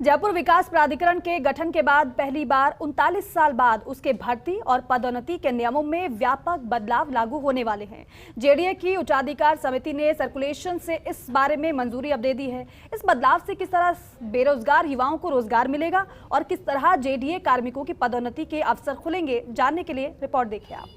जयपुर विकास प्राधिकरण के गठन के बाद पहली बार 39 साल बाद उसके भर्ती और पदोन्नति के नियमों में व्यापक बदलाव लागू होने वाले हैं। जेडीए की उच्चाधिकार समिति ने सर्कुलेशन से इस बारे में मंजूरी अब दे दी है। इस बदलाव से किस तरह बेरोजगार युवाओं को रोजगार मिलेगा और किस तरह जेडीए कार्मिकों की पदोन्नति के अवसर खुलेंगे, जानने के लिए रिपोर्ट देखिए आप।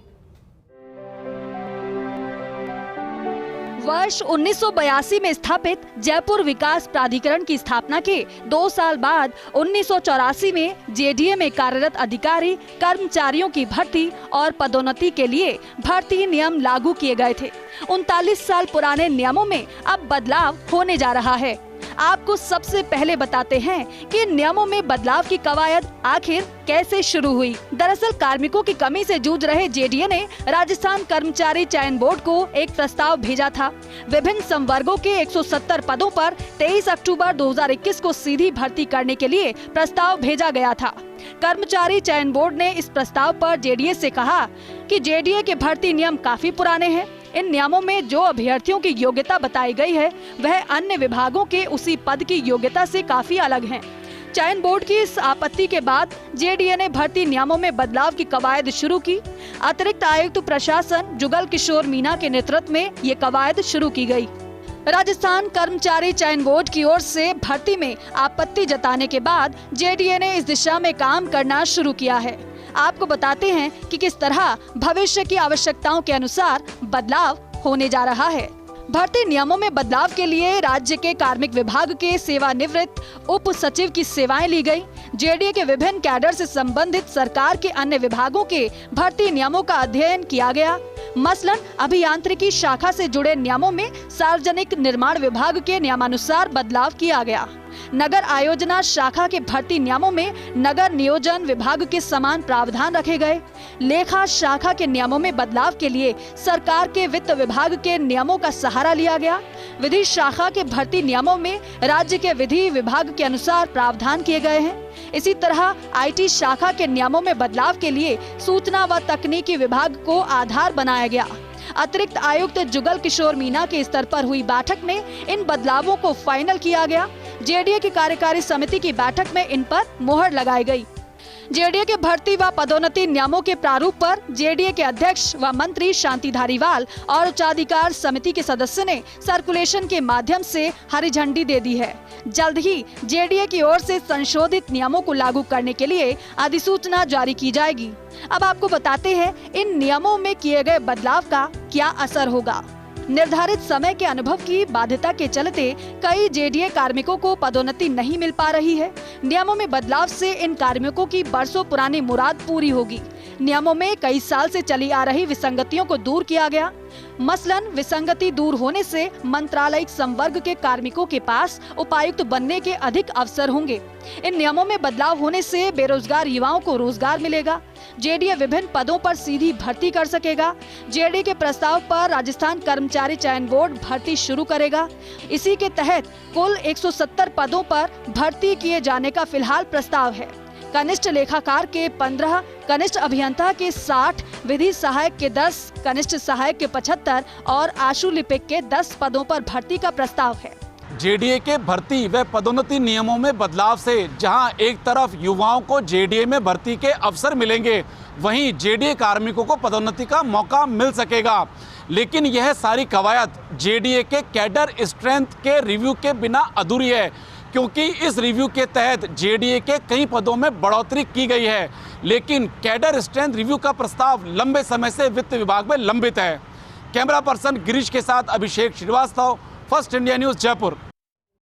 वर्ष 1982 में स्थापित जयपुर विकास प्राधिकरण की स्थापना के 2 साल बाद 1984 में जेडीए में कार्यरत अधिकारी कर्मचारियों की भर्ती और पदोन्नति के लिए भर्ती नियम लागू किए गए थे। 39 साल पुराने नियमों में अब बदलाव होने जा रहा है। आपको सबसे पहले बताते हैं कि नियमों में बदलाव की कवायद आखिर कैसे शुरू हुई। दरअसल कार्मिकों की कमी से जूझ रहे जेडीए ने राजस्थान कर्मचारी चयन बोर्ड को एक प्रस्ताव भेजा था। विभिन्न संवर्गों के 170 पदों पर 23 अक्टूबर 2021 को सीधी भर्ती करने के लिए प्रस्ताव भेजा गया था। कर्मचारी चयन बोर्ड ने इस प्रस्ताव पर जेडीए से कहा कि जेडीए के भर्ती नियम काफी पुराने हैं। इन नियमों में जो अभ्यर्थियों की योग्यता बताई गई है वह अन्य विभागों के उसी पद की योग्यता से काफी अलग है। चयन बोर्ड की इस आपत्ति के बाद जेडीए ने भर्ती नियमों में बदलाव की कवायद शुरू की। अतिरिक्त आयुक्त प्रशासन जुगल किशोर मीणा के नेतृत्व में ये कवायद शुरू की गई। राजस्थान कर्मचारी चयन बोर्ड की ओर से भर्ती में आपत्ति जताने के बाद जेडीए ने इस दिशा में काम करना शुरू किया है। आपको बताते हैं कि किस तरह भविष्य की आवश्यकताओं के अनुसार बदलाव होने जा रहा है। भर्ती नियमों में बदलाव के लिए राज्य के कार्मिक विभाग के सेवानिवृत्त उप सचिव की सेवाएं ली गई। जेडीए के विभिन्न कैडर से संबंधित सरकार के अन्य विभागों के भर्ती नियमों का अध्ययन किया गया। मसलन अभियांत्रिकी शाखा से जुड़े नियमों में सार्वजनिक निर्माण विभाग के नियमानुसार बदलाव किया गया। नगर आयोजना शाखा के भर्ती नियमों में नगर नियोजन विभाग के समान प्रावधान रखे गए। लेखा शाखा के नियमों में बदलाव के लिए सरकार के वित्त विभाग के नियमों का सहारा लिया गया। विधि शाखा के भर्ती नियमों में राज्य के विधि विभाग के अनुसार प्रावधान किए गए हैं। इसी तरह आईटी शाखा के नियमों में बदलाव के लिए सूचना व तकनीकी विभाग को आधार बनाया गया। अतिरिक्त आयुक्त जुगल किशोर मीणा के स्तर पर हुई बैठक में इन बदलावों को फाइनल किया गया। जेडीए की कार्यकारी समिति की बैठक में इन पर मुहर लगाई गई। जेडीए के भर्ती व पदोन्नति नियमों के प्रारूप पर जेडीए के अध्यक्ष व मंत्री शांति धारीवाल और उच्चाधिकार समिति के सदस्य ने सर्कुलेशन के माध्यम से हरी झंडी दे दी है। जल्द ही जेडीए की ओर से संशोधित नियमों को लागू करने के लिए अधिसूचना जारी की जाएगी। अब आपको बताते हैं इन नियमों में किए गए बदलाव का क्या असर होगा। निर्धारित समय के अनुभव की बाध्यता के चलते कई जेडीए कार्मिकों को पदोन्नति नहीं मिल पा रही है। नियमों में बदलाव से इन कार्मिकों की बरसों पुरानी मुराद पूरी होगी। नियमों में कई साल से चली आ रही विसंगतियों को दूर किया गया। मसलन विसंगति दूर होने से मंत्रालयिक संवर्ग के कार्मिकों के पास उपायुक्त बनने के अधिक अवसर होंगे। इन नियमों में बदलाव होने से बेरोजगार युवाओं को रोजगार मिलेगा। जेडीए विभिन्न पदों पर सीधी भर्ती कर सकेगा। जेडीए के प्रस्ताव पर राजस्थान कर्मचारी चयन बोर्ड भर्ती शुरू करेगा। इसी के तहत कुल 170 पदों पर भर्ती किए जाने का फिलहाल प्रस्ताव है। कनिष्ठ लेखाकार के 15, कनिष्ठ अभियंता के 60, विधि सहायक के 10, कनिष्ठ सहायक के 75 और आशु लिपिक के 10 पदों पर भर्ती का प्रस्ताव है। जेडीए के भर्ती व पदोन्नति नियमों में बदलाव से जहां एक तरफ युवाओं को जेडीए में भर्ती के अवसर मिलेंगे, वहीं जेडीए कार्मिकों को पदोन्नति का मौका मिल सकेगा। लेकिन यह सारी कवायद जेडीए के कैडर स्ट्रेंथ के रिव्यू के बिना अधूरी है, क्योंकि इस रिव्यू के तहत जेडीए के कई पदों में बढ़ोतरी की गई है। लेकिन कैडर स्ट्रेंथ रिव्यू का प्रस्ताव लंबे समय से वित्त विभाग में लंबित है। कैमरा पर्सन गिरीश के साथ Abhishek Shrivastava, First India News, Jaipur.